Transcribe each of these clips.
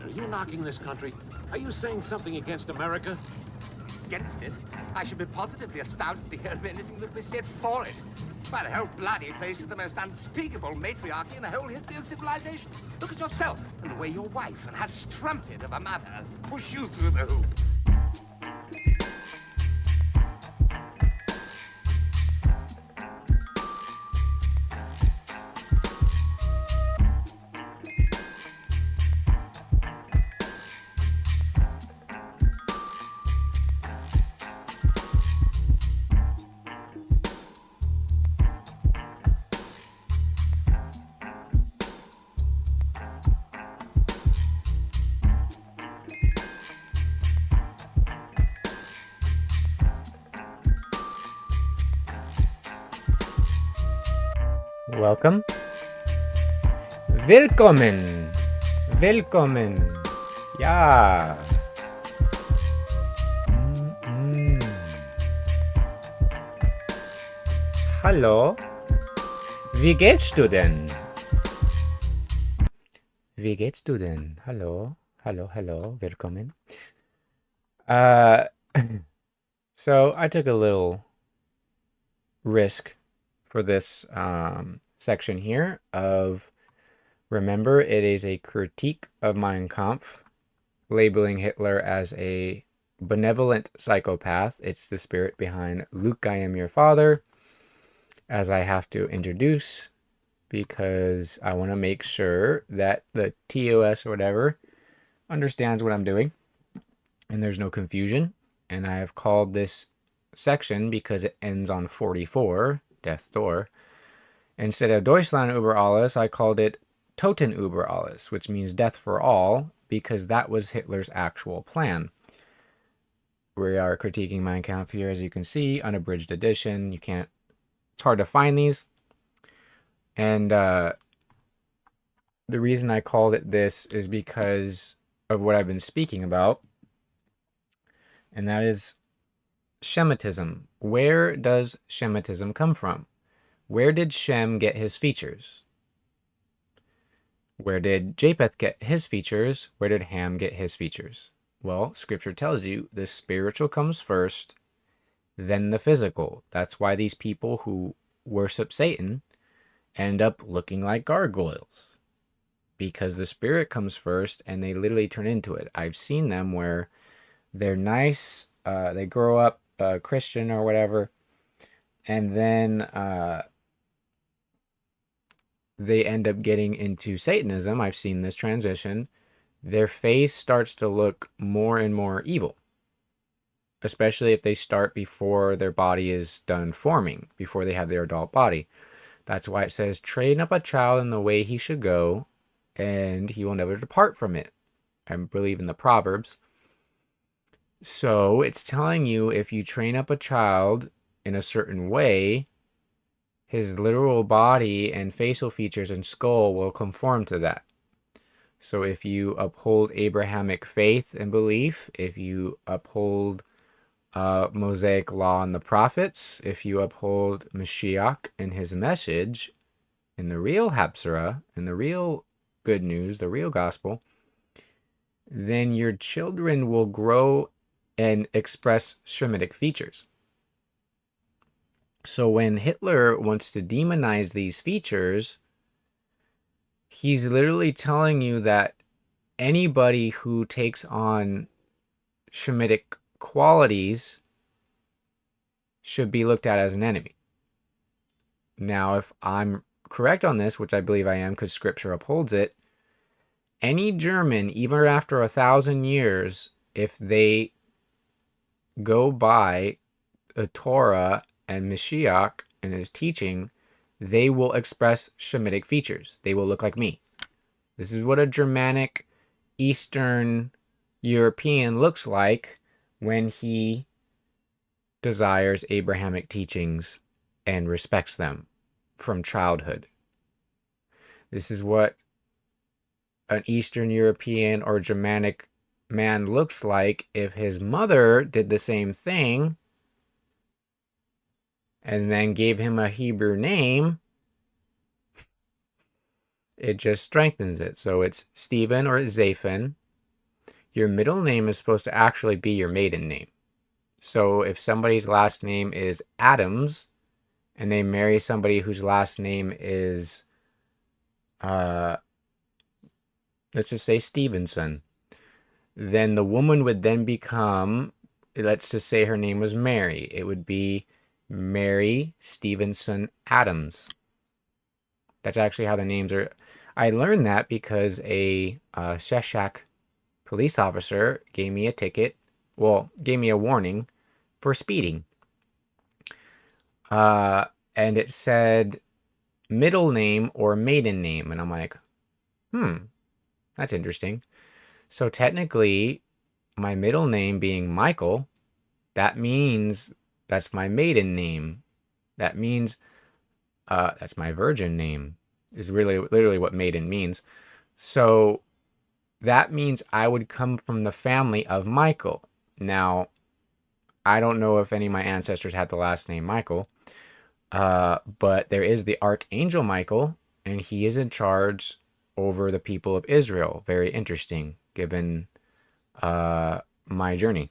Are you knocking this country? Are you saying something against America? Against it? I should be positively astounded to hear of anything that be said for it. Why, the whole bloody place is the most unspeakable matriarchy in the whole history of civilization. Look at yourself and the way your wife and her strumpet of a mother push you through the hoop. Welcome. Willkommen. Willkommen. Ja. Hallo. Wie geht's du denn? Wie geht's du denn? Hallo. Hello, hello. Willkommen. So I took a little risk for this section here of, remember, it is a critique of Mein Kampf, labeling Hitler as a benevolent psychopath. It's the spirit behind Luke, I am your father, as I have to introduce, because I want to make sure that the TOS or whatever understands what I'm doing and there's no confusion. And I have called this section, because it ends on 44, Death's Door, instead of Deutschland über alles, I called it Toten über alles, which means death for all, because that was Hitler's actual plan. We are critiquing Mein Kampf here, as you can see, unabridged edition. It's hard to find these. And the reason I called it this is because of what I've been speaking about, and that is Shemitism. Where does Shemitism come from? Where did Shem get his features? Where did Japheth get his features? Where did Ham get his features? Well, scripture tells you the spiritual comes first, then the physical. That's why these people who worship Satan end up looking like gargoyles, because the spirit comes first and they literally turn into it. I've seen them where they're nice, they grow up Christian or whatever, and then they end up getting into Satanism. I've seen this transition. Their face starts to look more and more evil, especially if they start before their body is done forming, before they have their adult body. That's why it says, train up a child in the way he should go, and he will never depart from it. I believe in the Proverbs. So it's telling you, if you train up a child in a certain way, his literal body and facial features and skull will conform to that. So if you uphold Abrahamic faith and belief, if you uphold Mosaic law and the prophets, if you uphold Mashiach and his message, in the real Hapsara, in the real good news, the real gospel, then your children will grow and express Shemitic features. So when Hitler wants to demonize these features, he's literally telling you that anybody who takes on Shemitic qualities should be looked at as an enemy. Now, if I'm correct on this, which I believe I am because scripture upholds it, any German, even after 1,000 years, if they go by the Torah and Mashiach and his teaching, they will express Shemitic features. They will look like me. This is what a Germanic, Eastern European looks like when he desires Abrahamic teachings and respects them from childhood. This is what an Eastern European or Germanic man looks like if his mother did the same thing and then gave him a Hebrew name. It just strengthens it. So it's Stephen or Zaphan, your middle name is supposed to actually be your maiden name. So if somebody's last name is Adams and they marry somebody whose last name is, let's just say Stevenson, then the woman would then become, let's just say her name was Mary. It would be Mary Stevenson Adams. That's actually how the names are. I learned that because a Sheshak police officer gave me a ticket, gave me a warning for speeding. And it said middle name or maiden name. And I'm like, that's interesting. So technically, my middle name being Michael, that means that's my maiden name. That means that's my virgin name, is really literally what maiden means. So that means I would come from the family of Michael. Now, I don't know if any of my ancestors had the last name Michael, but there is the Archangel Michael, and he is in charge over the people of Israel. Very interesting, given my journey.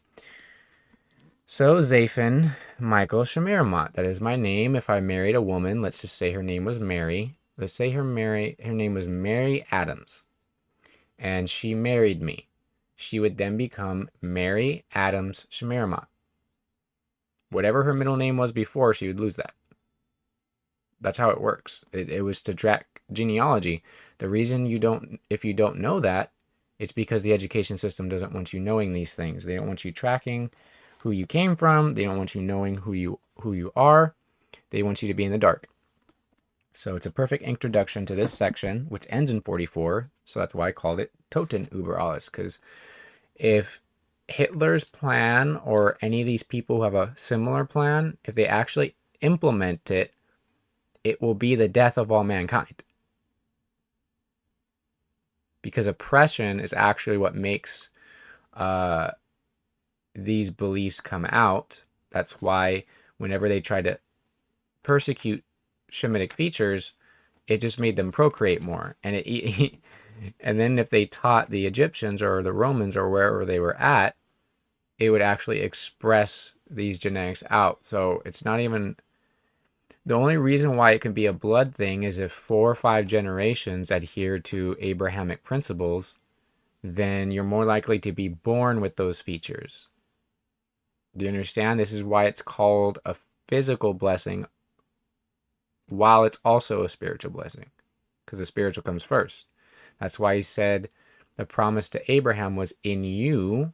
So Zaphen Michael Shemiramoth, that is my name. If I married a woman, let's just say her name was Mary. Let's say her name was Mary Adams, and she married me. She would then become Mary Adams Shemiramoth. Whatever her middle name was before, she would lose that. That's how it works. It was to track genealogy. The reason if you don't know that, it's because the education system doesn't want you knowing these things. They don't want you tracking who you came from. They don't want you knowing who you are. They want you to be in the dark. So it's a perfect introduction to this section, which ends in 44. So that's why I called it Toten über alles. Because if Hitler's plan, or any of these people who have a similar plan, if they actually implement it, it will be the death of all mankind. Because oppression is actually what makes these beliefs come out. That's why whenever they try to persecute Shemitic features, it just made them procreate more. And and then if they taught the Egyptians or the Romans or wherever they were at, it would actually express these genetics out. So it's not even... The only reason why it can be a blood thing is if 4 or 5 generations adhere to Abrahamic principles, then you're more likely to be born with those features. Do you understand? This is why it's called a physical blessing, while it's also a spiritual blessing, because the spiritual comes first. That's why he said the promise to Abraham was, in you,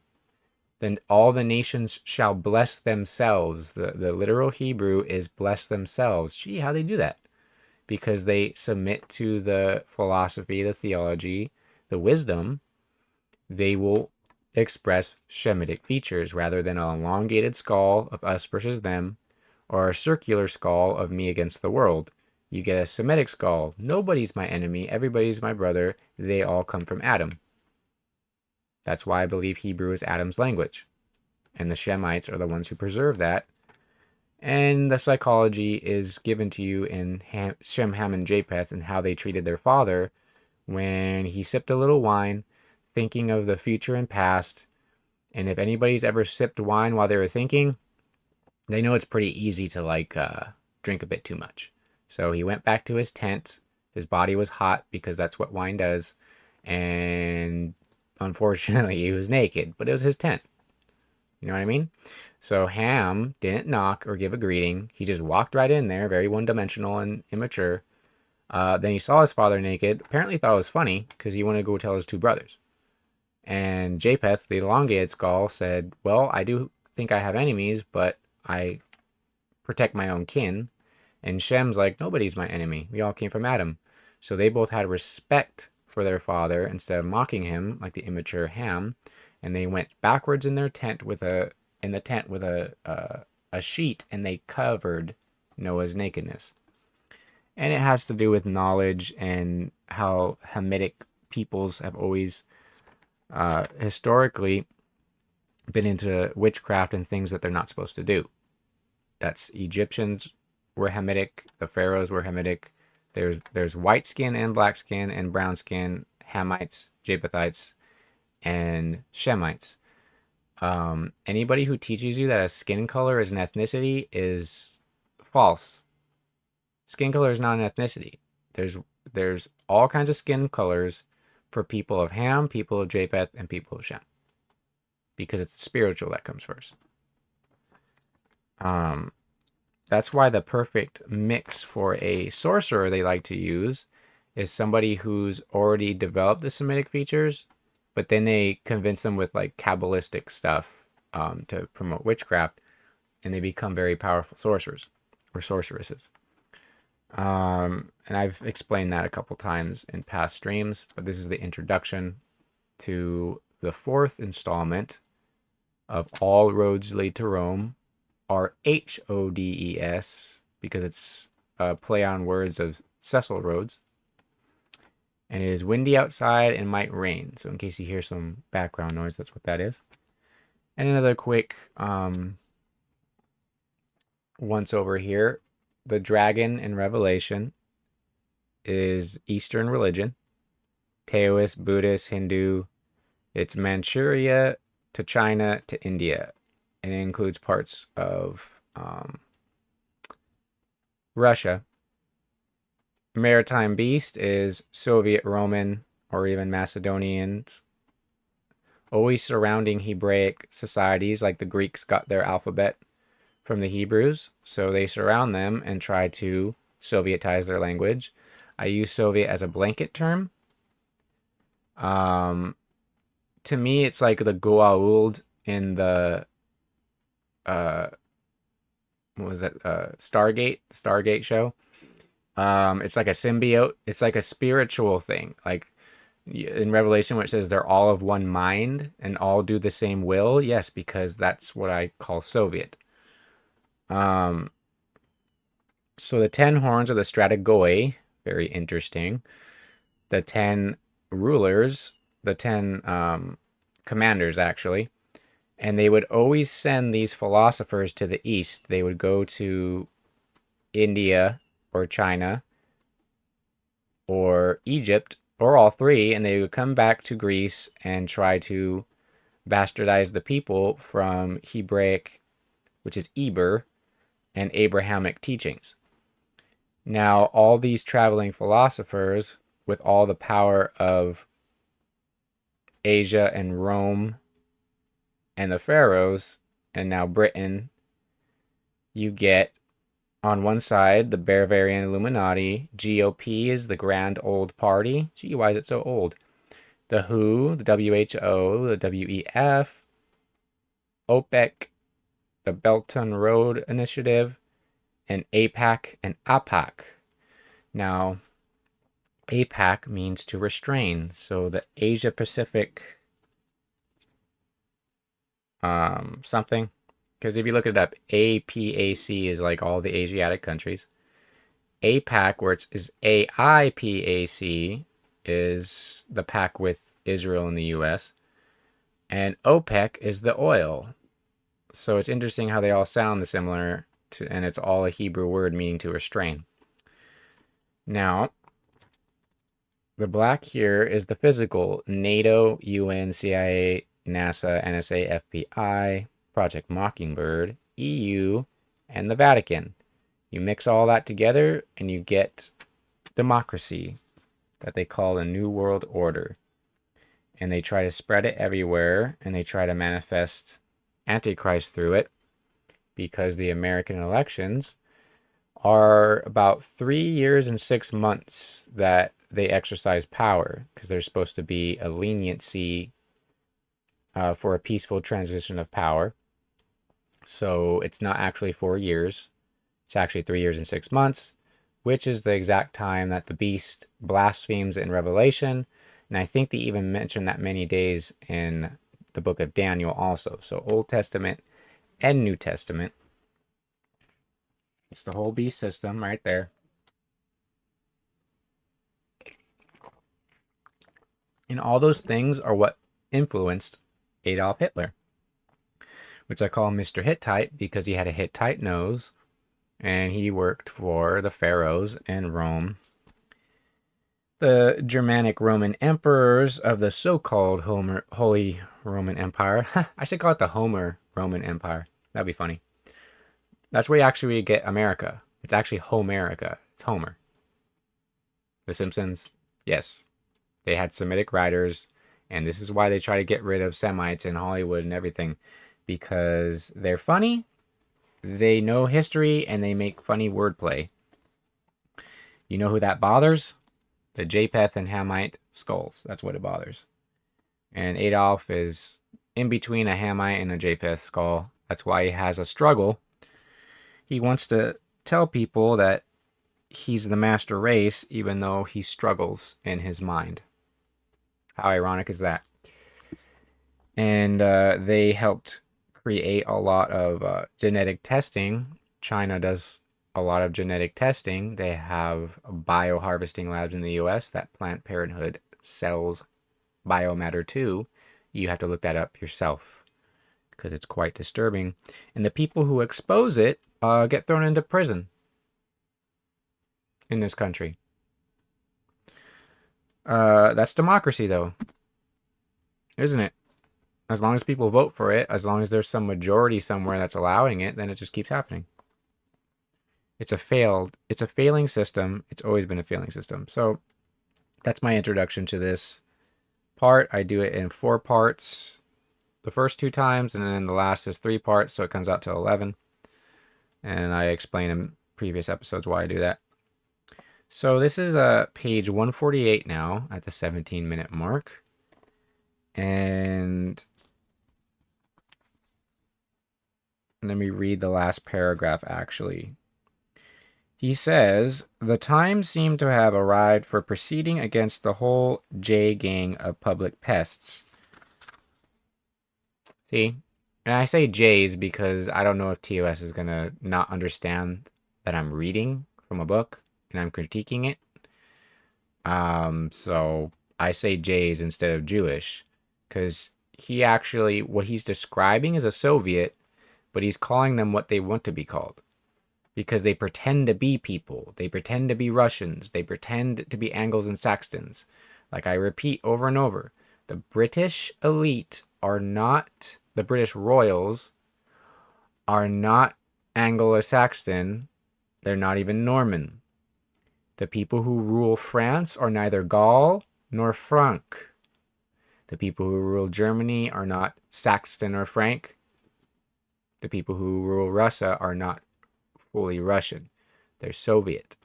then all the nations shall bless themselves. The literal Hebrew is bless themselves. Gee, how they do that? Because they submit to the philosophy, the theology, the wisdom. They will express Shemitic features rather than an elongated skull of us versus them, or a circular skull of me against the world. You get a Semitic skull. Nobody's my enemy. Everybody's my brother. They all come from Adam. That's why I believe Hebrew is Adam's language. And the Shemites are the ones who preserve that. And the psychology is given to you in Shem, Ham, and Japheth, and how they treated their father when he sipped a little wine, thinking of the future and past. And if anybody's ever sipped wine while they were thinking, they know it's pretty easy to drink a bit too much. So he went back to his tent. His body was hot because that's what wine does. And unfortunately, he was naked, but it was his tent. You know what I mean? So Ham didn't knock or give a greeting. He just walked right in there, very one-dimensional and immature. Then he saw his father naked. Apparently thought it was funny because he wanted to go tell his 2 brothers. And Japheth, the elongated skull, said, well, I do think I have enemies, but I protect my own kin. And Shem's like, nobody's my enemy. We all came from Adam. So they both had respect for their father instead of mocking him like the immature Ham. And they went backwards in their tent with a sheet, and they covered Noah's nakedness. And it has to do with knowledge and how Hamitic peoples have always historically been into witchcraft and things that they're not supposed to do. That's Egyptians were Hamitic, the pharaohs were Hamitic. There's white skin and black skin and brown skin, Hamites, Japhethites, and Shemites. Anybody who teaches you that a skin color is an ethnicity is false. Skin color is not an ethnicity. There's all kinds of skin colors for people of Ham, people of Japheth, and people of Shem, because it's spiritual that comes first. That's why the perfect mix for a sorcerer they like to use is somebody who's already developed the Semitic features, but then they convince them with like Kabbalistic stuff to promote witchcraft, and they become very powerful sorcerers or sorceresses. And I've explained that a couple times in past streams, but this is the introduction to the fourth installment of All Roads Lead to Rome, Rhodes, because it's a play on words of Cecil Rhodes. And it is windy outside and might rain. So in case you hear some background noise, that's what that is. And another quick once over here. The dragon in Revelation is Eastern religion. Taoist, Buddhist, Hindu. It's Manchuria to China to India. And it includes parts of Russia. Maritime beast is Soviet Roman or even Macedonians, always surrounding Hebraic societies, like the Greeks got their alphabet from the Hebrews, so they surround them and try to Sovietize their language. I use Soviet as a blanket term. To me, it's like the Goa'uld in the what was that? Stargate show. It's like a symbiote. It's like a spiritual thing. Like in Revelation, where it says they're all of one mind and all do the same will. Yes, because that's what I call Soviet. So the 10 horns are the strategoi, very interesting. The 10 rulers, the 10 commanders, actually. And they would always send these philosophers to the east. They would go to India or China or Egypt or all three, and they would come back to Greece and try to bastardize the people from Hebraic, which is Eber, and Abrahamic teachings. Now, all these traveling philosophers, with all the power of Asia and Rome and the pharaohs, and now Britain, you get on one side the Bavarian Illuminati. GOP is the Grand Old Party. Gee, why is it so old? The WHO, the WHO, the WEF, OPEC, the Belt and Road Initiative, and APAC and APAC. Now, APAC means to restrain. So the Asia Pacific something. Because if you look it up, APAC is like all the Asiatic countries. APAC, where is AIPAC, is the pack with Israel and the US. And OPEC is the oil. So it's interesting how they all sound similar, and it's all a Hebrew word meaning to restrain. Now, the black here is the physical: NATO, UN, CIA, NASA, NSA, FBI, Project Mockingbird, EU, and the Vatican. You mix all that together and you get democracy that they call a New World Order. And they try to spread it everywhere, and they try to manifest Antichrist through it, because the American elections are about 3 years and 6 months that they exercise power, because there's supposed to be a leniency for a peaceful transition of power. So it's not actually 4 years. It's actually 3 years and 6 months, which is the exact time that the beast blasphemes in Revelation. And I think they even mention that many days in the book of Daniel also. So Old Testament and New Testament. It's the whole beast system right there. And all those things are what influenced Adolf Hitler, which I call Mr. Hittite because he had a Hittite nose and he worked for the pharaohs in Rome. The Germanic Roman emperors of the so-called Holy Roman Empire. I should call it the Homer Roman Empire. That'd be funny. That's where you actually get America. It's actually Homerica. It's Homer. The Simpsons. Yes. They had Semitic writers, and this is why they try to get rid of Semites in Hollywood and everything. Because they're funny, they know history, and they make funny wordplay. You know who that bothers? The Japheth and Hamite skulls. That's what it bothers. And Adolf is in between a Hamite and a Japheth skull. That's why he has a struggle. He wants to tell people that he's the master race, even though he struggles in his mind. How ironic is that? And they helped create a lot of genetic testing. China does a lot of genetic testing. They have bioharvesting labs in the US that Planned Parenthood sells biomatter to. You have to look that up yourself because it's quite disturbing. And the people who expose it get thrown into prison in this country. That's democracy, though, isn't it? As long as people vote for it, as long as there's some majority somewhere that's allowing it, then it just keeps happening. It's a failing system. It's always been a failing system. So that's my introduction to this part. I do it in 4 parts the first 2 times, and then the last is 3 parts, so it comes out to 11. And I explain in previous episodes why I do that. So this is page 148 now at the 17-minute mark. And let me read the last paragraph, actually. He says, the time seemed to have arrived for proceeding against the whole J gang of public pests. See? And I say J's because I don't know if TOS is going to not understand that I'm reading from a book and I'm critiquing it. So I say J's instead of Jewish because he actually, what he's describing is a Soviet, but he's calling them what they want to be called. Because they pretend to be people. They pretend to be Russians. They pretend to be Angles and Saxons. Like I repeat over and over, the British elite are not, the British royals are not Anglo-Saxon. They're not even Norman. The people who rule France are neither Gaul nor Frank. The people who rule Germany are not Saxon or Frank. The people who rule Russia are not fully Russian. They're Soviet.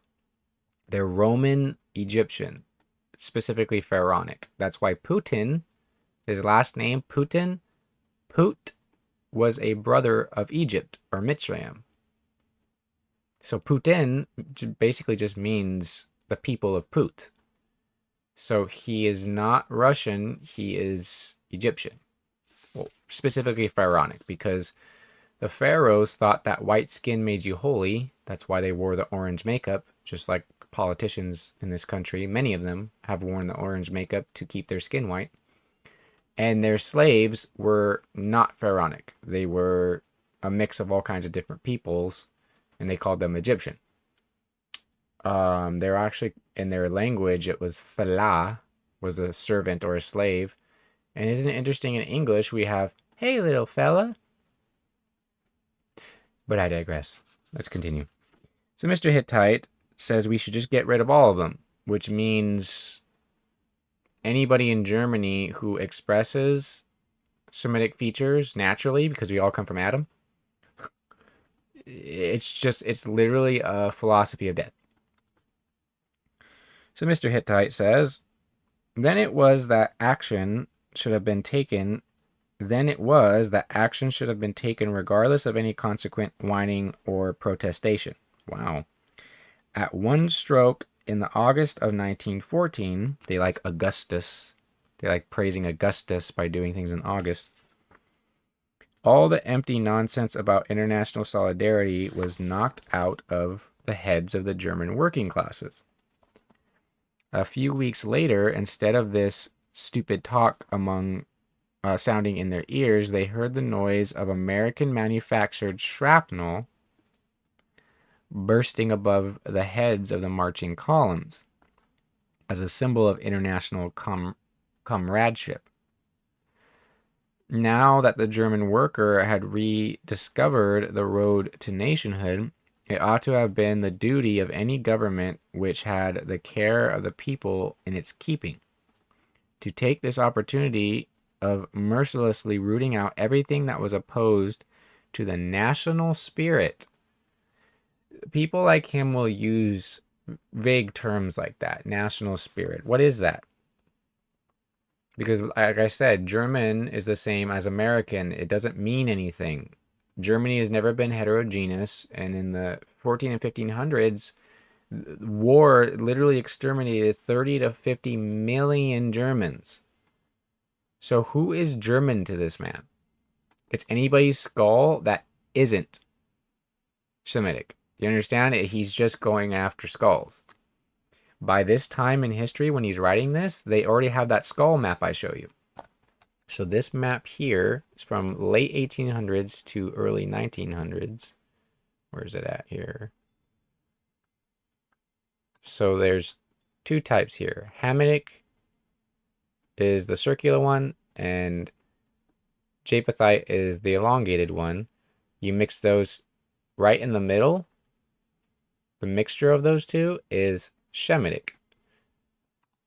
They're Roman Egyptian, specifically Pharaonic. That's why Putin, his last name, Putin, Put was a brother of Egypt or Mitzrayim. So Putin basically just means the people of Put. So he is not Russian, he is Egyptian. Well, specifically Pharaonic, because the pharaohs thought that white skin made you holy. That's why they wore the orange makeup, just like politicians in this country. Many of them have worn the orange makeup to keep their skin white. And their slaves were not pharaonic. They were a mix of all kinds of different peoples, and they called them Egyptian. They're actually, in their language, it was Fela, was a servant or a slave. And isn't it interesting, in English, we have, hey, little fella. But I digress. Let's continue. So Mr. Hittite says we should just get rid of all of them, which means anybody in Germany who expresses Semitic features naturally, because we all come from Adam, it's literally a philosophy of death. So Mr. Hittite says, then it was that action should have been taken regardless of any consequent whining or protestation. Wow. At one stroke in the August of 1914, they like Augustus. They like praising Augustus by doing things in August. All the empty nonsense about international solidarity was knocked out of the heads of the German working classes. A few weeks later, instead of this stupid talk sounding in their ears, they heard the noise of American-manufactured shrapnel bursting above the heads of the marching columns. as a symbol of international comradeship. Now that the German worker had rediscovered the road to nationhood, it ought to have been the duty of any government which had the care of the people in its keeping to take this opportunity of mercilessly rooting out everything that was opposed to the national spirit. People like him will use vague terms like that. National spirit. What is that? Because, like I said, German is the same as American. It doesn't mean anything. Germany has never been heterogeneous, and in the 14 and 1500s, war literally exterminated 30 to 50 million Germans. So who is German to this man? It's anybody's skull that isn't Semitic. You understand? He's just going after skulls. By this time in history, when he's writing this, they already have that skull map I show you. So this map here is from late 1800s to early 1900s. Where's it at here? So there's two types here. Hamitic is the circular one, and Japhethite is the elongated one. You mix those right in the middle. The mixture of those two is Shemitic.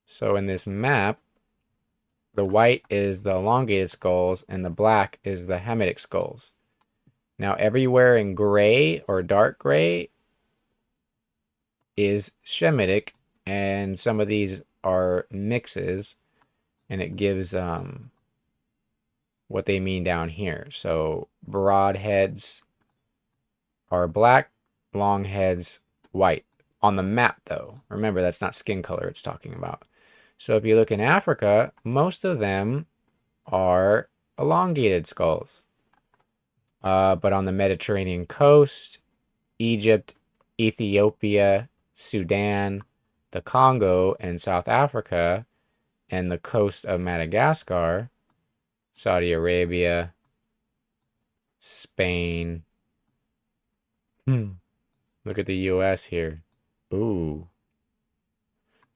So in this map, the white is the elongated skulls and the black is the Hamitic skulls. Now everywhere in gray or dark gray is Shemitic, and some of these are mixes, and it gives what they mean down here. So broad heads are black, long heads white. On the map, though, remember that's not skin color it's talking about. So if you look in Africa, most of them are elongated skulls. But on the Mediterranean coast, Egypt, Ethiopia, Sudan, the Congo, and South Africa, and the coast of Madagascar, Saudi Arabia, Spain. Look at the US here. Ooh.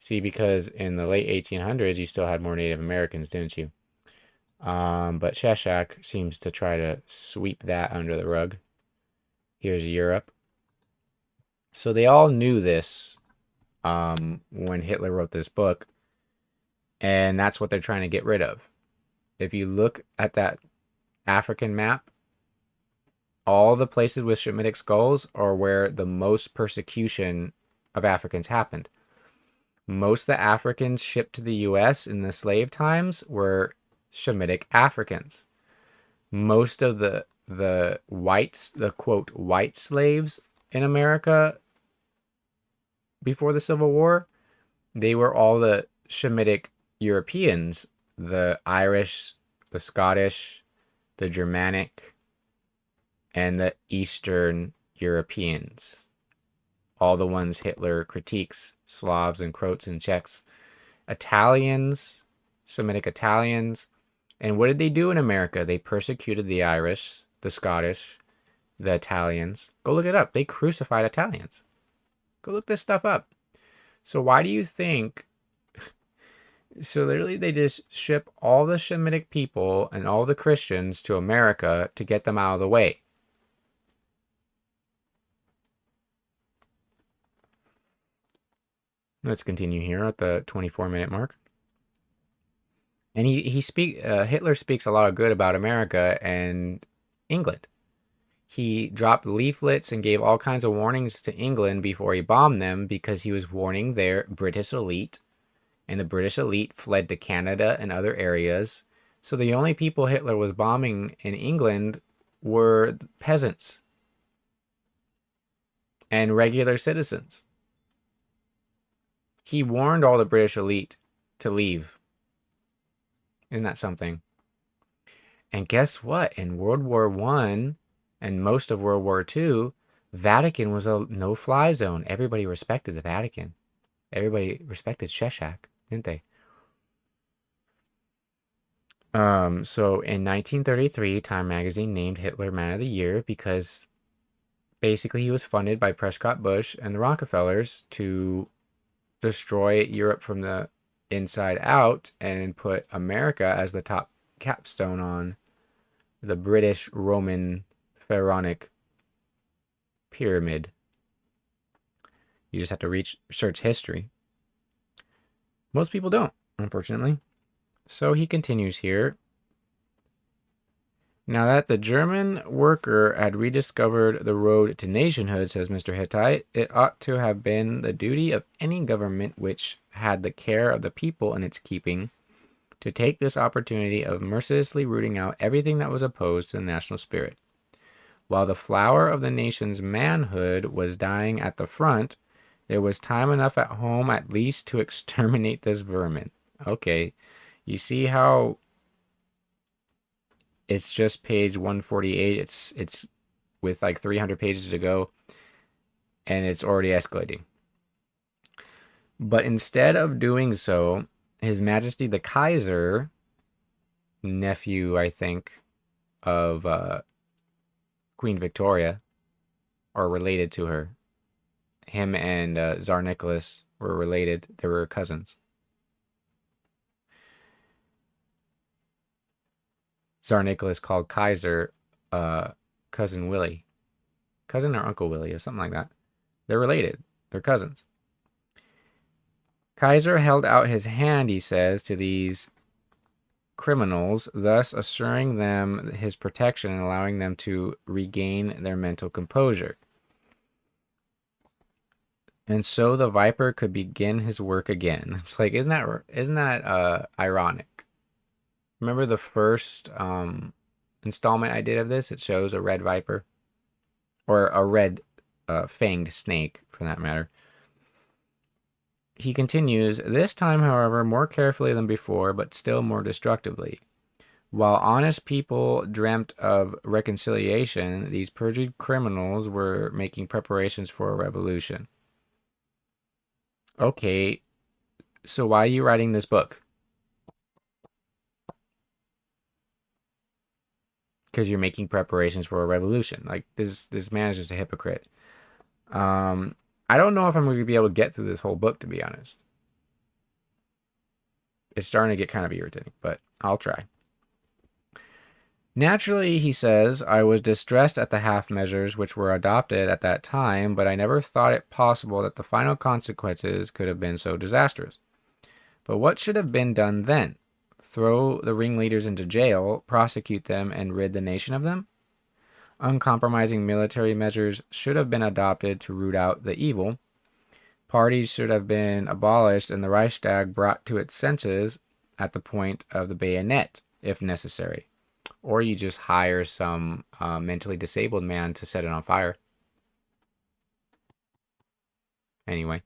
See, because in the late 1800s, you still had more Native Americans, didn't you? But Sheshak seems to try to sweep that under the rug. Here's Europe. So they all knew this when Hitler wrote this book, and that's what they're trying to get rid of. If you look at that African map, all the places with Shemitic skulls are where the most persecution of Africans happened. Most of the Africans shipped to the US in the slave times were Shemitic Africans. Most of the whites, the quote white slaves in America before the Civil War, they were all the Shemitic Europeans, the Irish, the Scottish, the Germanic, and the Eastern Europeans. All the ones Hitler critiques, Slavs and Croats and Czechs. Italians, Semitic Italians. And what did they do in America? They persecuted the Irish, the Scottish, the Italians. Go look it up. They crucified Italians. Go look this stuff up. So why do you think... So literally they just ship all the Shemitic people and all the Christians to America to get them out of the way. Let's continue here at the 24-minute mark. And Hitler speaks a lot of good about America and England. He dropped leaflets and gave all kinds of warnings to England before he bombed them because he was warning their British elite. And the British elite fled to Canada and other areas. So the only people Hitler was bombing in England were peasants and regular citizens. He warned all the British elite to leave. Isn't that something? And guess what? In World War I and most of World War II, Vatican was a no-fly zone. Everybody respected the Vatican. Everybody respected Sheshak, didn't they? So in 1933, Time magazine named Hitler Man of the Year because basically he was funded by Prescott Bush and the Rockefellers to destroy Europe from the inside out and put America as the top capstone on the British Roman pharaonic pyramid. You just have to research history. Most people don't, unfortunately. So he continues here. Now that the German worker had rediscovered the road to nationhood, says Mr. Hittite, it ought to have been the duty of any government which had the care of the people in its keeping to take this opportunity of mercilessly rooting out everything that was opposed to the national spirit. While the flower of the nation's manhood was dying at the front, there was time enough at home at least to exterminate this vermin. Okay, you see how it's just page 148. It's with like 300 pages to go, and it's already escalating. But instead of doing so, His Majesty the Kaiser, nephew, I think, of Queen Victoria, or related to her. Him and Tsar Nicholas were related. They were cousins. Tsar Nicholas called Kaiser Cousin Willie. Cousin or Uncle Willie or something like that. They're related. They're cousins. Kaiser held out his hand, he says, to these criminals, thus assuring them his protection and allowing them to regain their mental composure. And so the Viper could begin his work again. It's like, isn't that ironic? Remember the first installment I did of this? It shows a red viper, or a red fanged snake, for that matter. He continues, this time, however, more carefully than before, but still more destructively. While honest people dreamt of reconciliation, these perjured criminals were making preparations for a revolution. Okay, so why are you writing this book? Because you're making preparations for a revolution. Like, this man is just a hypocrite. I don't know if I'm going to be able to get through this whole book, to be honest. It's starting to get kind of irritating, but I'll try. Naturally, he says, I was distressed at the half measures which were adopted at that time, but I never thought it possible that the final consequences could have been so disastrous. But what should have been done then? Throw the ringleaders into jail, prosecute them, and rid the nation of them? Uncompromising military measures should have been adopted to root out the evil. Parties should have been abolished and the Reichstag brought to its senses at the point of the bayonet, if necessary. Or you just hire some mentally disabled man to set it on fire. Anyway.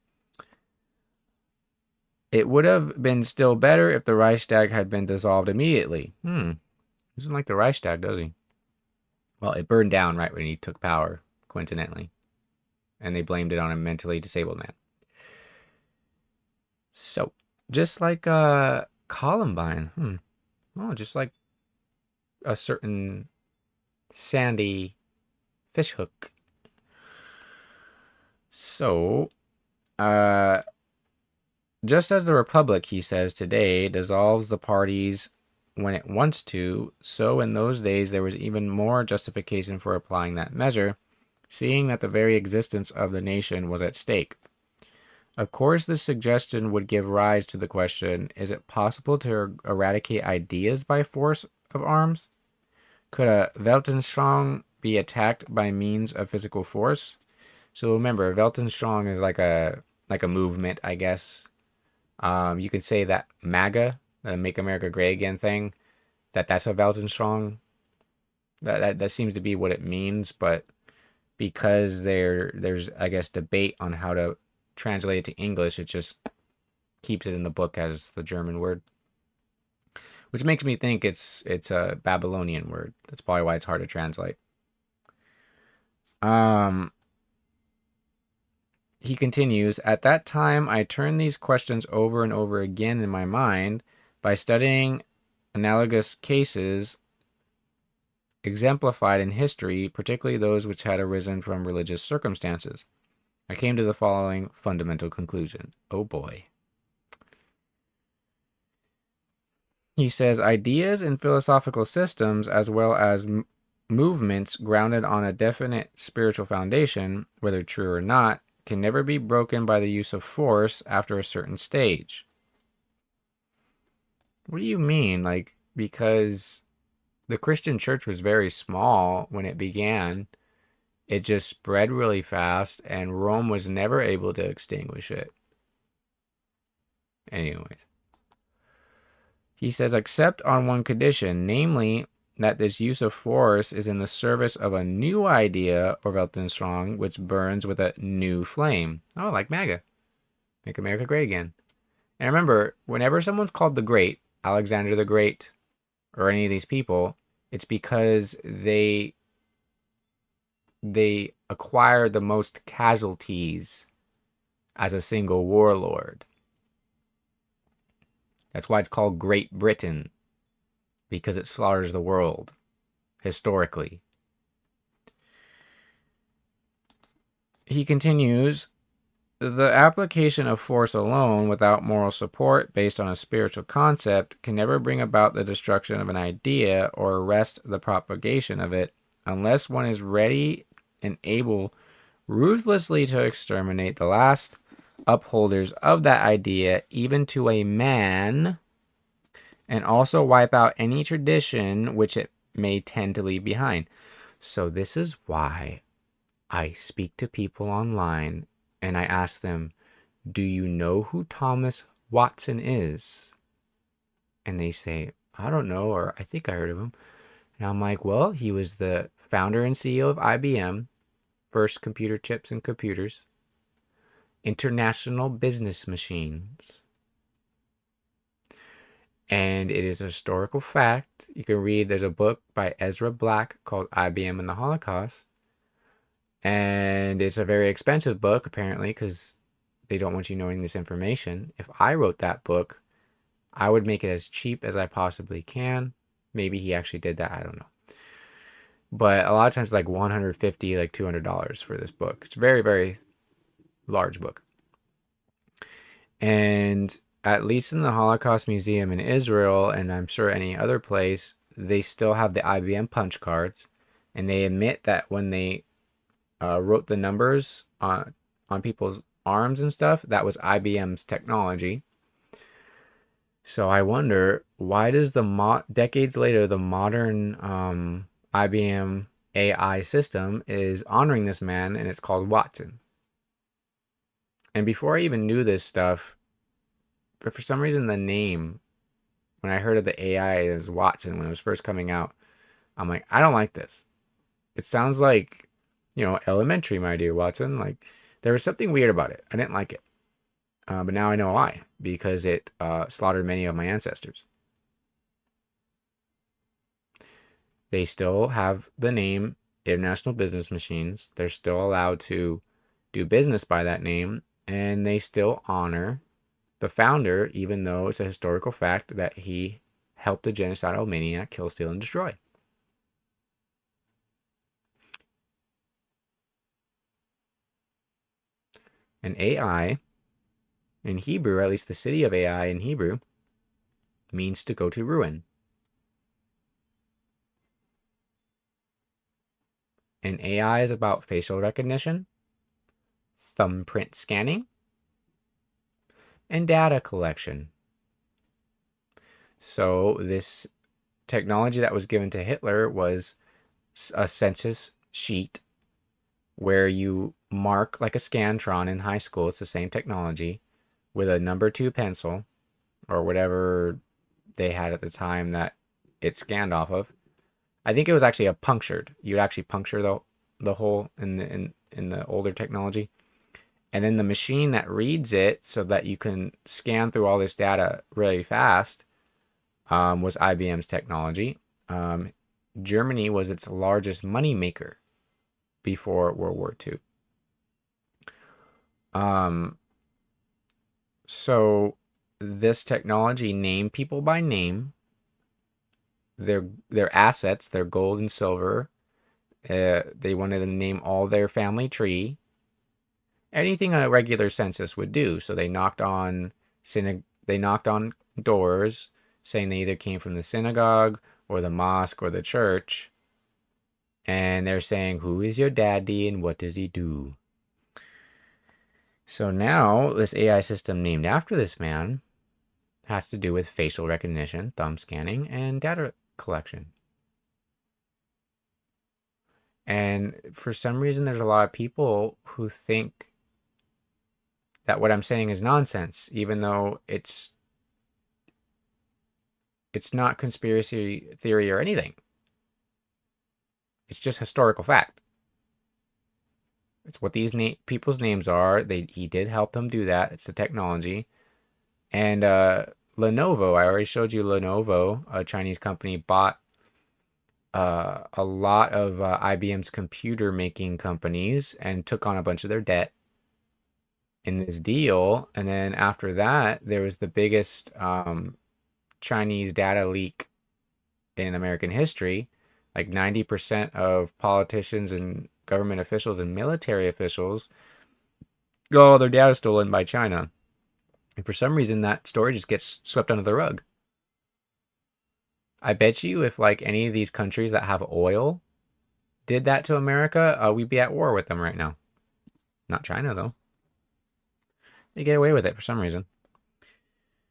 It would have been still better if the Reichstag had been dissolved immediately. He doesn't like the Reichstag, does he? Well, it burned down right when he took power, coincidentally. And they blamed it on a mentally disabled man. So, just like Columbine. Oh, just like a certain sandy fishhook. So, just as the Republic, he says, today dissolves the parties when it wants to, so in those days there was even more justification for applying that measure, seeing that the very existence of the nation was at stake. Of course, this suggestion would give rise to the question, is it possible to eradicate ideas by force of arms? Could a Weltanschauung be attacked by means of physical force? So remember, Weltanschauung is like a movement, I guess. You could say that MAGA, the Make America Great Again thing, that's a Weltanschauung. That seems to be what it means, but because there's I guess debate on how to translate it to English, it just keeps it in the book as the German word, which makes me think it's a Babylonian word. That's probably why it's hard to translate. He continues, at that time I turned these questions over and over again in my mind by studying analogous cases exemplified in history, particularly those which had arisen from religious circumstances. I came to the following fundamental conclusion. Oh boy. He says ideas and philosophical systems, as well as movements grounded on a definite spiritual foundation, whether true or not, can never be broken by the use of force after a certain stage. What do you mean? Like, because the Christian church was very small when it began, it just spread really fast, and Rome was never able to extinguish it. Anyways. He says, except on one condition, namely that this use of force is in the service of a new idea, or Weltanschauung, which burns with a new flame. Oh, like MAGA. Make America Great Again. And remember, whenever someone's called the Great, Alexander the Great, or any of these people, it's because they acquired the most casualties as a single warlord. That's why it's called Great Britain, because it slaughters the world, historically. He continues, the application of force alone without moral support based on a spiritual concept can never bring about the destruction of an idea or arrest the propagation of it unless one is ready and able ruthlessly to exterminate the last upholders of that idea, even to a man, and also wipe out any tradition which it may tend to leave behind. So this is why I speak to people online and I ask them, do you know who Thomas Watson is? And they say, I don't know, or I think I heard of him. And I'm like, well, he was the founder and CEO of IBM, first computer chips and computers, International Business Machines. And it is a historical fact. You can read, there's a book by Ezra Black called IBM and the Holocaust. And it's a very expensive book, apparently, because they don't want you knowing this information. If I wrote that book, I would make it as cheap as I possibly can. Maybe he actually did that. I don't know. But a lot of times it's like $150, like $200 for this book. It's a very, very large book. And at least in the Holocaust Museum in Israel, and I'm sure any other place, they still have the IBM punch cards. And they admit that when they wrote the numbers on people's arms and stuff, that was IBM's technology. So I wonder, why does decades later, the modern IBM AI system is honoring this man, and it's called Watson. And before I even knew this stuff, but for some reason the name, when I heard of the AI as Watson when it was first coming out, I'm like, I don't like this. It sounds like, elementary, my dear Watson. Like, there was something weird about it. I didn't like it. But now I know why. Because it slaughtered many of my ancestors. They still have the name International Business Machines. They're still allowed to do business by that name. And they still honor the founder, even though it's a historical fact that he helped a genocidal maniac kill, steal, and destroy. And AI, in Hebrew, at least the city of AI in Hebrew, means to go to ruin. And AI is about facial recognition, thumbprint scanning, and data collection. So this technology that was given to Hitler was a census sheet where you mark like a Scantron in high school. It's the same technology with a number 2 pencil or whatever they had at the time that it scanned off of. I think it was actually a punctured. You'd actually puncture the hole in the older technology. And then the machine that reads it so that you can scan through all this data really fast was IBM's technology. Germany was its largest money maker before World War II. So this technology named people by name, their assets, their gold and silver. They wanted to name all their family tree. anything a regular census would do. So they knocked on doors saying they either came from the synagogue or the mosque or the church, and they're saying, who is your daddy and what does he do? So now this AI system named after this man has to do with facial recognition, thumb scanning, and data collection. And for some reason, there's a lot of people who think that what I'm saying is nonsense, even though it's not conspiracy theory or anything. It's just historical fact. It's what these people's names are. He did help them do that. It's the technology. And Lenovo, I already showed you Lenovo, a Chinese company, bought a lot of IBM's computer making companies and took on a bunch of their debt in this deal. And then after that, there was the biggest Chinese data leak in American history. Like 90% of politicians and government officials and military officials got all their data stolen by China. And for some reason, that story just gets swept under the rug. I bet you if like any of these countries that have oil did that to America, we'd be at war with them right now. Not China, though. They get away with it for some reason.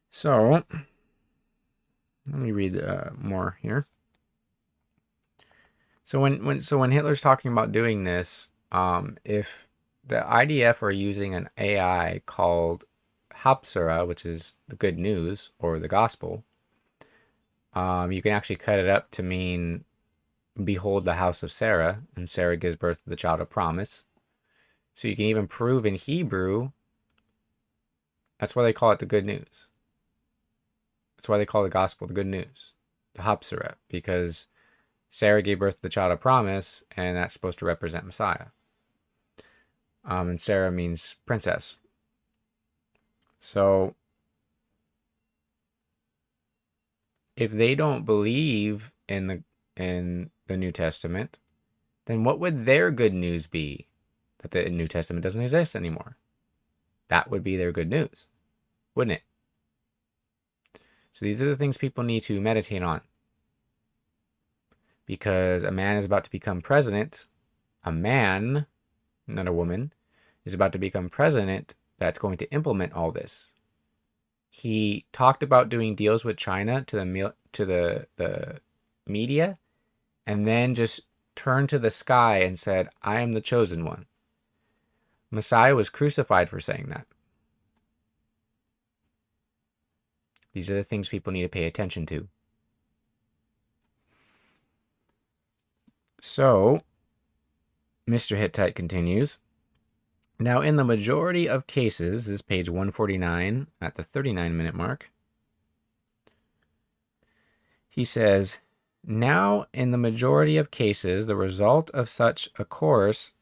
So, let me read more here. So when Hitler's talking about doing this, if the IDF are using an AI called Hapsara, which is the good news or the gospel, you can actually cut it up to mean, behold the house of Sarah, and Sarah gives birth to the child of promise. So you can even prove in Hebrew, that's why they call it the good news. That's why they call the gospel the good news, the Hapsara, because Sarah gave birth to the child of promise, and that's supposed to represent Messiah. And Sarah means princess. So if they don't believe in the New Testament, then what would their good news be? That the New Testament doesn't exist anymore. That would be their good news, wouldn't it? So these are the things people need to meditate on. Because a man is about to become president. A man, not a woman, is about to become president that's going to implement all this. He talked about doing deals with China to the media, and then just turned to the sky and said, I am the chosen one. Messiah was crucified for saying that. These are the things people need to pay attention to. So, Mr. Hittite continues. Now, in the majority of cases, this is page 149 at the 39-minute mark, he says, now, in the majority of cases, the result of such a course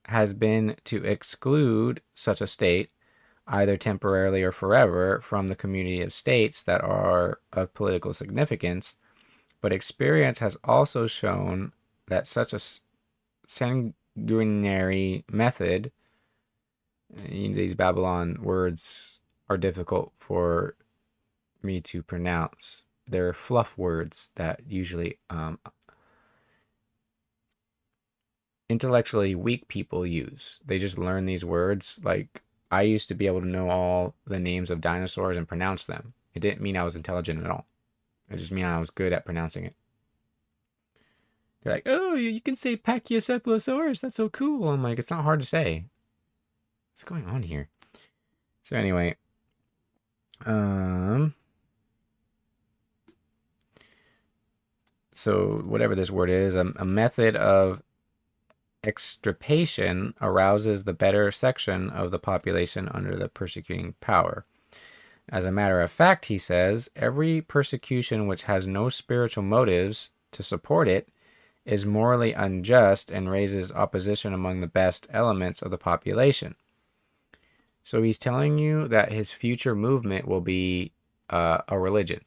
has been to exclude such a state, either temporarily or forever, from the community of states that are of political significance, but experience has also shown that such a sanguinary method, these Babylon words are difficult for me to pronounce. They're fluff words that usually intellectually weak people use. They just learn these words. Like, I used to be able to know all the names of dinosaurs and pronounce them. It didn't mean I was intelligent at all. It just meant I was good at pronouncing it. They're like, oh, you can say Pachycephalosaurus. That's so cool. I'm like, it's not hard to say. What's going on here? So anyway, so whatever this word is, a method of extirpation arouses the better section of the population under the persecuting power. As a matter of fact, he says, every persecution which has no spiritual motives to support it is morally unjust and raises opposition among the best elements of the population. So he's telling you that his future movement will be a religion.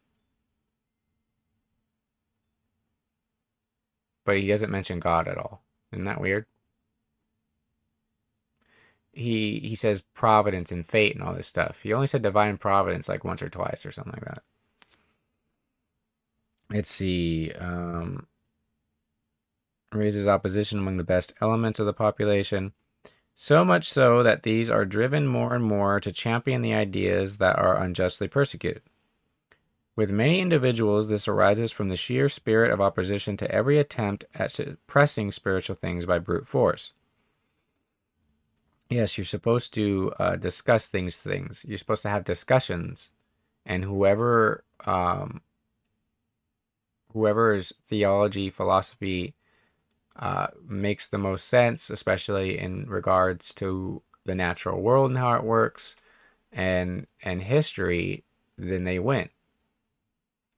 But he doesn't mention God at all. Isn't that weird? he says providence and fate and all this stuff. He only said divine providence like once or twice or something like that. Let's see. Raises opposition among the best elements of the population. So much so that these are driven more and more to champion the ideas that are unjustly persecuted. With many individuals, this arises from the sheer spirit of opposition to every attempt at suppressing spiritual things by brute force. Yes, you're supposed to discuss things. You're supposed to have discussions, and whoever's theology, philosophy makes the most sense, especially in regards to the natural world and how it works, and history, then they win.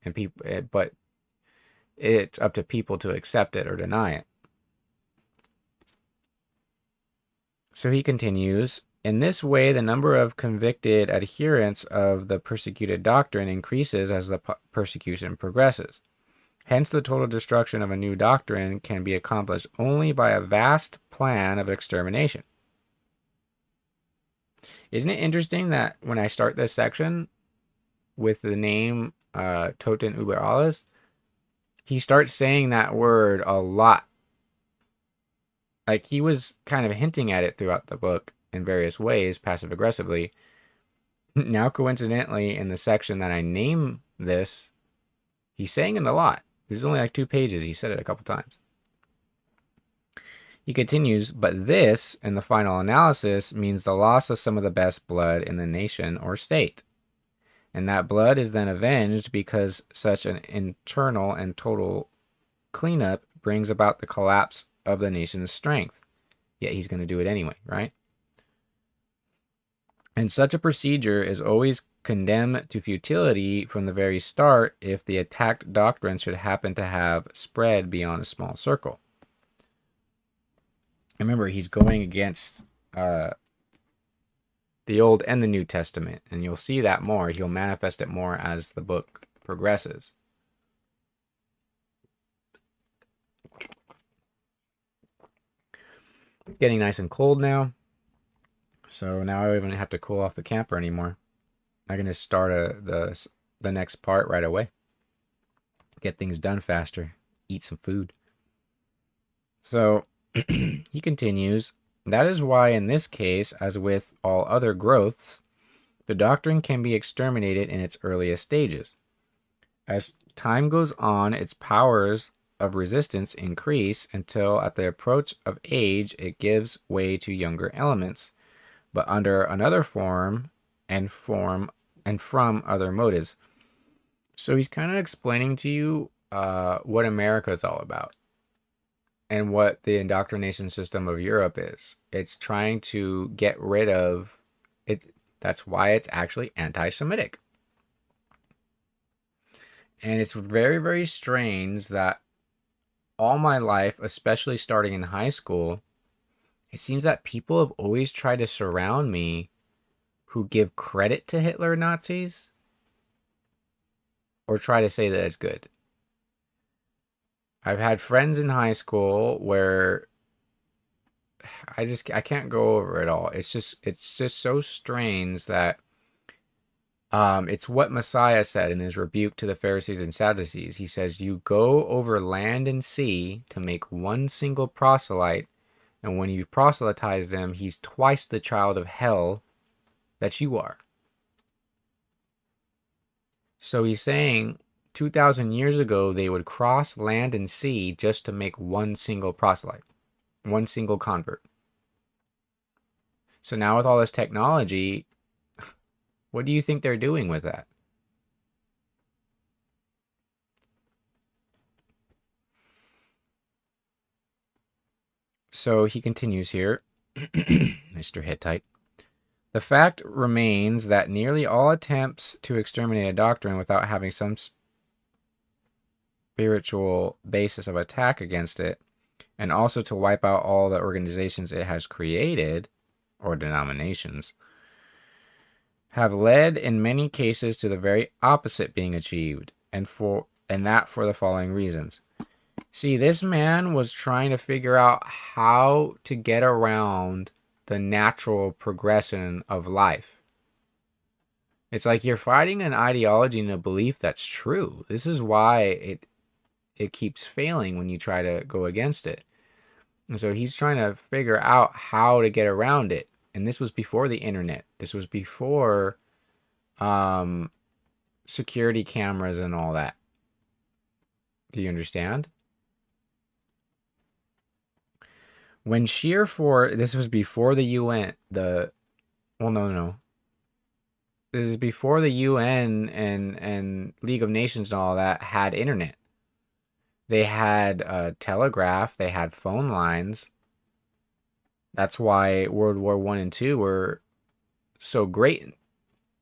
And but it's up to people to accept it or deny it. So he continues, in this way, the number of convicted adherents of the persecuted doctrine increases as the persecution progresses. Hence, the total destruction of a new doctrine can be accomplished only by a vast plan of extermination. Isn't it interesting that when I start this section with the name Toten über alles, he starts saying that word a lot. Like, he was kind of hinting at it throughout the book in various ways, passive-aggressively. Now, coincidentally, in the section that I name this, he's saying it a lot. This is only like 2 pages. He said it a couple times. He continues, but this, in the final analysis, means the loss of some of the best blood in the nation or state. And that blood is then avenged because such an internal and total cleanup brings about the collapse of the nation's strength. Yet he's going to do it anyway, right? And such a procedure is always condemned to futility from the very start if the attacked doctrine should happen to have spread beyond a small circle. Remember, he's going against the Old and the New Testament, and you'll see that more. He'll manifest it more as the book progresses. It's getting nice and cold now, so now I don't even have to cool off the camper anymore. I can just start the next part right away. Get things done faster. Eat some food. So he continues, that is why in this case, as with all other growths, the doctrine can be exterminated in its earliest stages. As time goes on, its powers of resistance increase until at the approach of age it gives way to younger elements, but under another form and from other motives. So he's kind of explaining to you what America is all about and what the indoctrination system of Europe is. It's trying to get rid of it. That's why it's actually anti-Semitic. And it's very, very strange that all my life, especially starting in high school, it seems that people have always tried to surround me who give credit to Hitler and Nazis or try to say that it's good. I've had friends in high school where I can't go over it all. It's just so strange that it's what Messiah said in his rebuke to the Pharisees and Sadducees. He says, you go over land and sea to make one single proselyte, and when you proselytize them, he's twice the child of hell that you are. So he's saying 2,000 years ago, they would cross land and sea just to make one single proselyte, one single convert. So now with all this technology, what do you think they're doing with that? So he continues here, Mr. Hittite. The fact remains that nearly all attempts to exterminate a doctrine without having some spiritual basis of attack against it, and also to wipe out all the organizations it has created, or denominations, have led in many cases to the very opposite being achieved, and that for the following reasons. See, this man was trying to figure out how to get around the natural progression of life. It's like you're fighting an ideology and a belief that's true. This is why it keeps failing when you try to go against it. And so he's trying to figure out how to get around it. And this was before the internet. This was before security cameras and all that. Do you understand? When sheer force, this was before the UN, no. This is before the UN and League of Nations and all that had internet. They had telegraph, they had phone lines. That's why World War I and II were so great,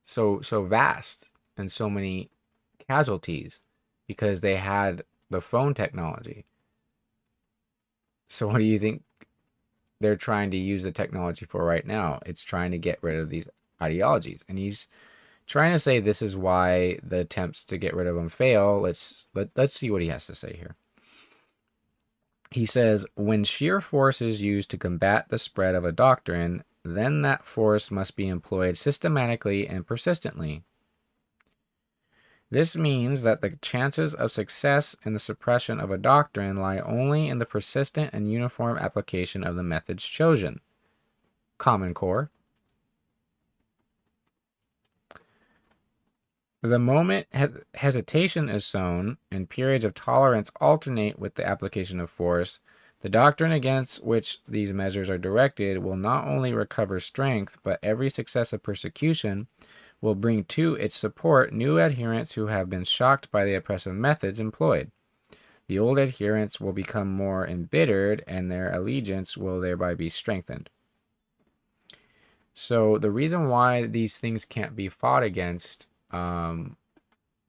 so vast, and so many casualties, because they had the phone technology. So what do you think they're trying to use the technology for right now? It's trying to get rid of these ideologies. And he's trying to say this is why the attempts to get rid of them fail. Let's see what he has to say here. He says, when sheer force is used to combat the spread of a doctrine, then that force must be employed systematically and persistently. This means that the chances of success in the suppression of a doctrine lie only in the persistent and uniform application of the methods chosen. Common Core. The moment hesitation is sown and periods of tolerance alternate with the application of force, the doctrine against which these measures are directed will not only recover strength, but every successive persecution will bring to its support new adherents who have been shocked by the oppressive methods employed. The old adherents will become more embittered, and their allegiance will thereby be strengthened. So the reason why these things can't be fought against,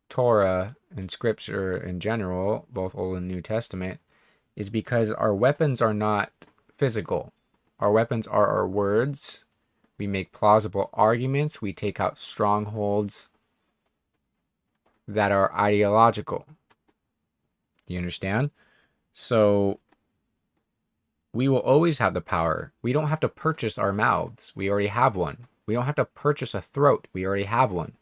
Torah and Scripture in general, both Old and New Testament, is because our weapons are not physical. Our weapons are our words. We make plausible arguments. We take out strongholds that are ideological. Do you understand? So we will always have the power. We don't have to purchase our mouths. We already have one. We don't have to purchase a throat. We already have one.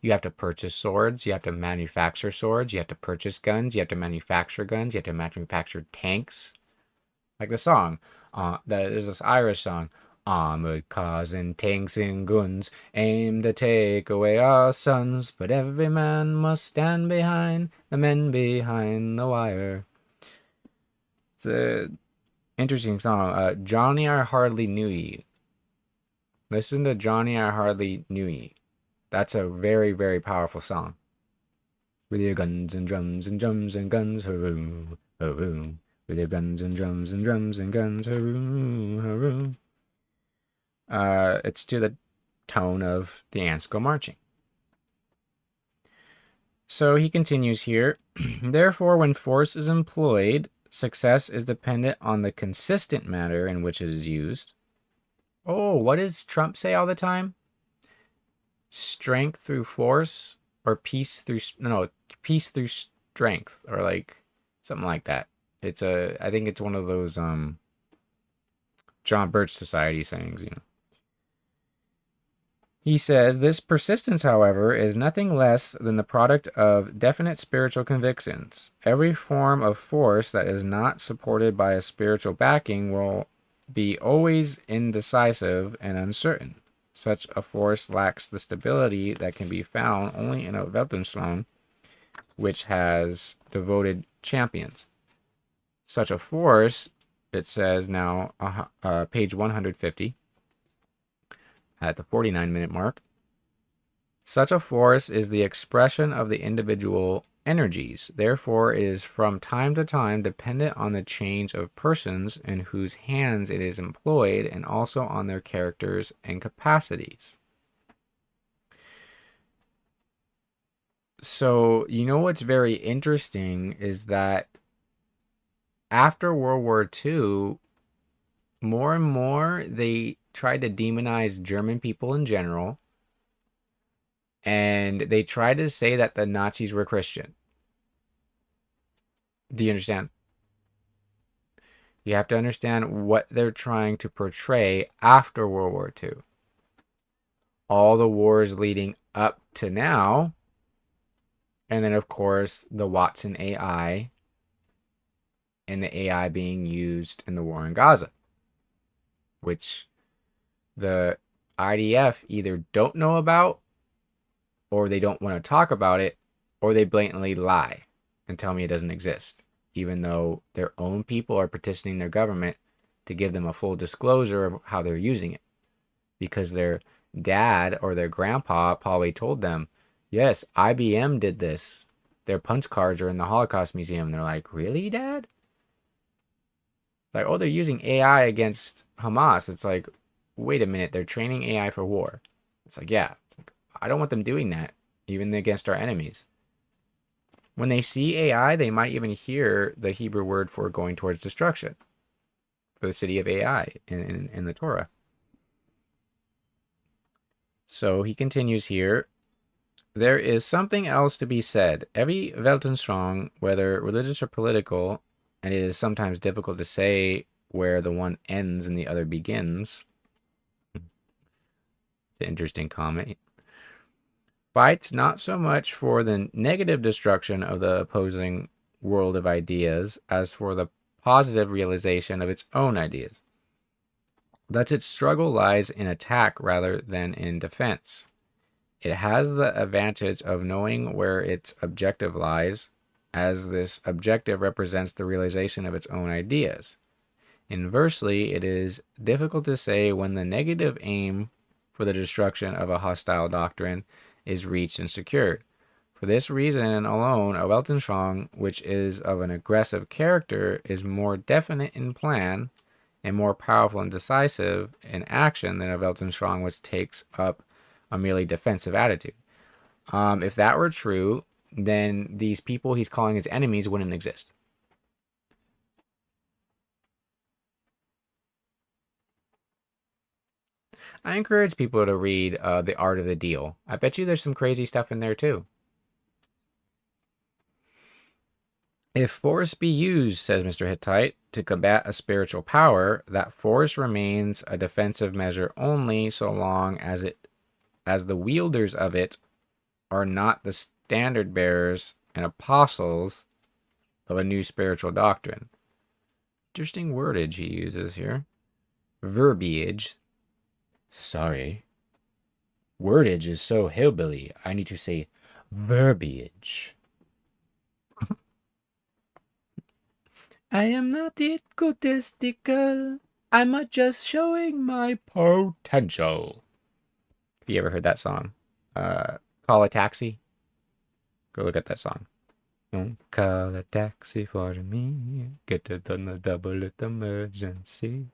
You have to purchase swords. You have to manufacture swords. You have to purchase guns. You have to manufacture guns. You have to manufacture tanks. Like the song. There's this Irish song. Armored cars and tanks and guns aim to take away our sons, but every man must stand behind the men behind the wire. It's an interesting song. Johnny, I Hardly Knew Ye. Listen to Johnny, I Hardly Knew Ye. That's a very, very powerful song. With your guns and drums and drums and guns, hooroo, hooroo. With your guns and drums and drums and guns, hooroo, hooroo. It's to the tone of the ants go marching. So he continues here. Therefore, when force is employed, success is dependent on the consistent manner in which it is used. Oh, what does Trump say all the time? Strength through force, or peace through peace through strength, or like something like that. I think it's one of those John Birch Society sayings, you know. He says, this persistence, however, is nothing less than the product of definite spiritual convictions. Every form of force that is not supported by a spiritual backing will be always indecisive and uncertain. Such a force lacks the stability that can be found only in a Weltanschauung, which has devoted champions. Such a force, it says now, page 150, at the 49-minute mark. Such a force is the expression of the individual energies. Therefore, it is from time to time dependent on the change of persons in whose hands it is employed, and also on their characters and capacities. So, you know what's very interesting is that after World War II, more and more they tried to demonize German people in general, and they tried to say that the Nazis were Christian. Do you understand? You have to understand what they're trying to portray after World War II. All the wars leading up to now, and then, of course, the Watson AI and the AI being used in the war in Gaza, which the IDF either don't know about, or they don't want to talk about it, or they blatantly lie and tell me it doesn't exist, even though their own people are petitioning their government to give them a full disclosure of how they're using it, because their dad or their grandpa probably told them, yes, IBM did this. Their punch cards are in the Holocaust Museum. And they're like, really, Dad? Like, oh, they're using AI against Hamas. It's like, wait a minute, they're training AI for war. It's like, yeah. It's like, I don't want them doing that, even against our enemies. When they see AI, they might even hear the Hebrew word for going towards destruction, for the city of AI in the Torah. So he continues here. There is something else to be said. Every Weltanschauung, whether religious or political, and it is sometimes difficult to say where the one ends and the other begins. It's an interesting comment. Fights not so much for the negative destruction of the opposing world of ideas as for the positive realization of its own ideas. Thus its struggle lies in attack rather than in defense. It has the advantage of knowing where its objective lies, as this objective represents the realization of its own ideas. Inversely, it is difficult to say when the negative aim for the destruction of a hostile doctrine is reached and secured. For this reason alone, a Weltanschauung which is of an aggressive character is more definite in plan and more powerful and decisive in action than a Weltanschauung which takes up a merely defensive attitude. If that were true, then these people he's calling his enemies wouldn't exist. I encourage people to read The Art of the Deal. I bet you there's some crazy stuff in there too. If force be used, says Mr. Hittite, to combat a spiritual power, that force remains a defensive measure only so long as the wielders of it are not the standard bearers and apostles of a new spiritual doctrine. Interesting wordage he uses here. Verbiage. Sorry. Wordage is so hillbilly. I need to say verbiage. I am not egotistical. I'm just showing my potential. Have you ever heard that song? Call a Taxi? Go look at that song. Don't call a taxi for me. Get it on the double at emergency.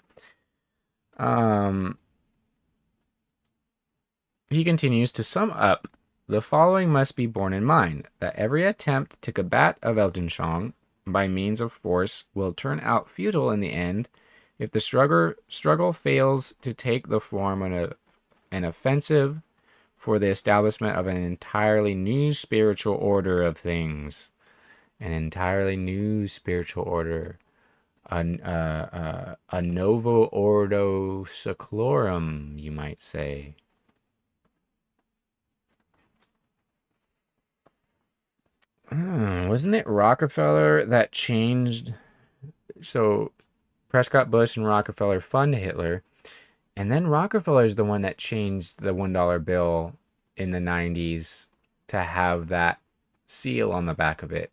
He continues, to sum up, the following must be borne in mind, that every attempt to combat a Weltanschauung by means of force will turn out futile in the end if the struggle fails to take the form of an offensive for the establishment of an entirely new spiritual order of things. An entirely new spiritual order. A novo ordo seclorum, you might say. Wasn't it Rockefeller that changed? So Prescott Bush and Rockefeller fund Hitler, and then Rockefeller is the one that changed the $1 bill in the 90s to have that seal on the back of it.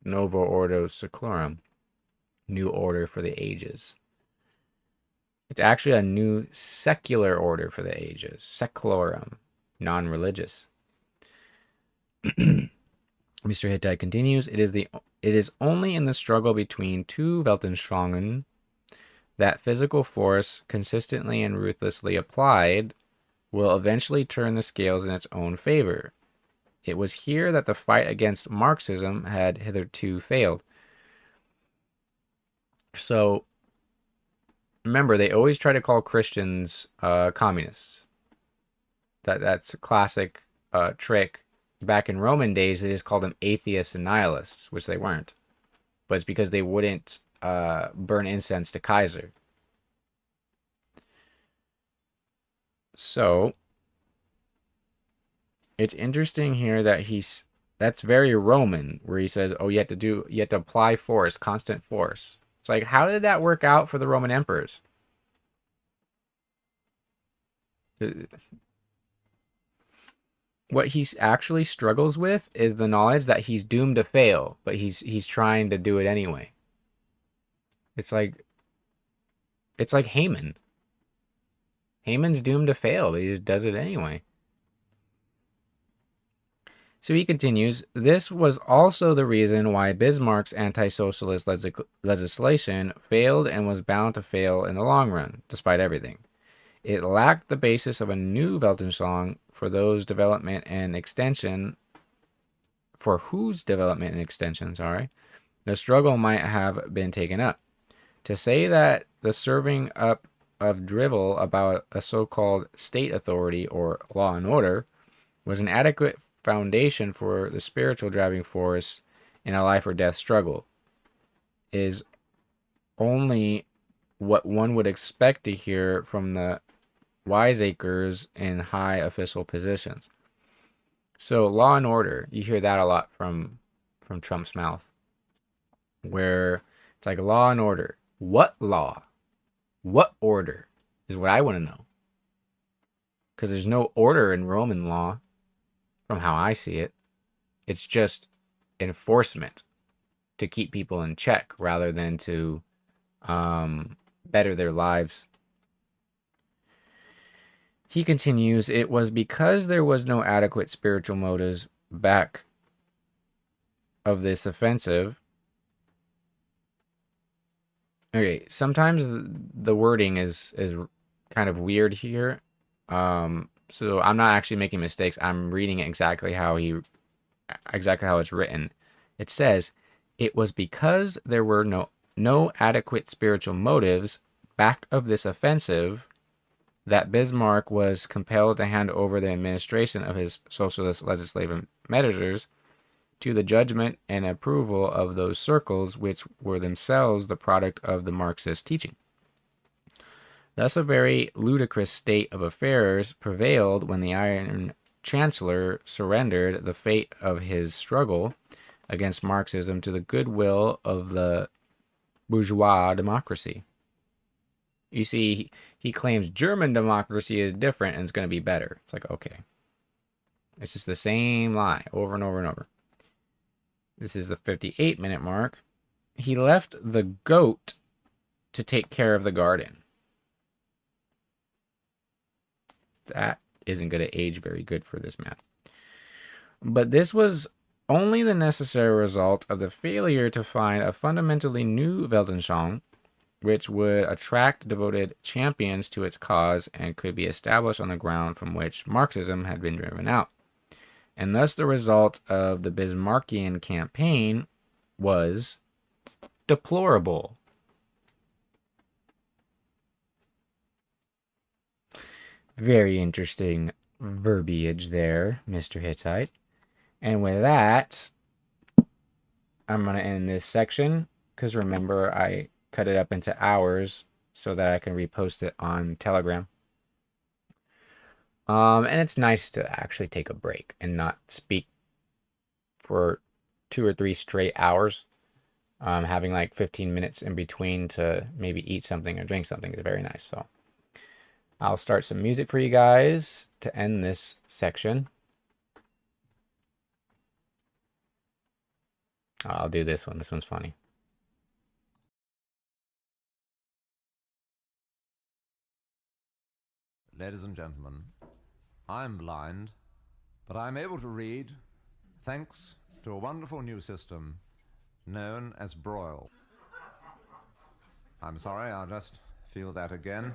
Novo Ordo Seclorum. New order for the ages. It's actually a new secular order for the ages. Seclorum. Non-religious. Mr. Hittite continues, it is only in the struggle between two Weltanschauungen that physical force, consistently and ruthlessly applied, will eventually turn the scales in its own favor. It was here that the fight against Marxism had hitherto failed. So, remember, they always try to call Christians communists. That's a classic trick. Back in Roman days, they just called them atheists and nihilists, which they weren't. But it's because they wouldn't burn incense to Kaiser. So it's interesting here that that's very Roman, where he says, oh, you have to apply force, constant force. It's like, how did that work out for the Roman emperors? What he actually struggles with is the knowledge that he's doomed to fail, but he's trying to do it anyway. It's like Haman. Haman's doomed to fail, but he just does it anyway. So he continues, this was also the reason why Bismarck's anti-socialist legislation failed and was bound to fail in the long run, despite everything. It lacked the basis of a new Weltanschauung for whose development and extension, the struggle might have been taken up. To say that the serving up of drivel about a so-called state authority or law and order was an adequate foundation for the spiritual driving force in a life or death struggle is only what one would expect to hear from the wiseacres in high official positions. So law and order, you hear that a lot from Trump's mouth, where it's like law and order. What law? What order is what I want to know. Because there's no order in Roman law, from how I see it. It's just enforcement to keep people in check rather than to better their lives. He continues, it was because there was no adequate spiritual motives back of this offensive. Okay, sometimes the wording is kind of weird here. So I'm not actually making mistakes. I'm reading exactly how it's written. It says, it was because there were no adequate spiritual motives back of this offensive that Bismarck was compelled to hand over the administration of his socialist legislative measures to the judgment and approval of those circles which were themselves the product of the Marxist teaching. Thus a very ludicrous state of affairs prevailed when the Iron Chancellor surrendered the fate of his struggle against Marxism to the goodwill of the bourgeois democracy. You see, he claims German democracy is different and it's going to be better. It's like, okay. It's just the same lie over and over and over. This is the 58-minute mark. He left the goat to take care of the garden. That isn't going to age very good for this man. But this was only the necessary result of the failure to find a fundamentally new Weltanschauung, which would attract devoted champions to its cause and could be established on the ground from which Marxism had been driven out. And thus the result of the Bismarckian campaign was deplorable. Very interesting verbiage there, Mr. Hittite. And with that, I'm going to end this section, because remember, I cut it up into hours so that I can repost it on Telegram. And it's nice to actually take a break and not speak for 2 or 3 straight hours. Having like 15 minutes in between to maybe eat something or drink something is very nice. So I'll start some music for you guys to end this section. I'll do this one. This one's funny. Ladies and gentlemen, I'm blind, but I'm able to read thanks to a wonderful new system known as Braille. I'm sorry, I'll just feel that again.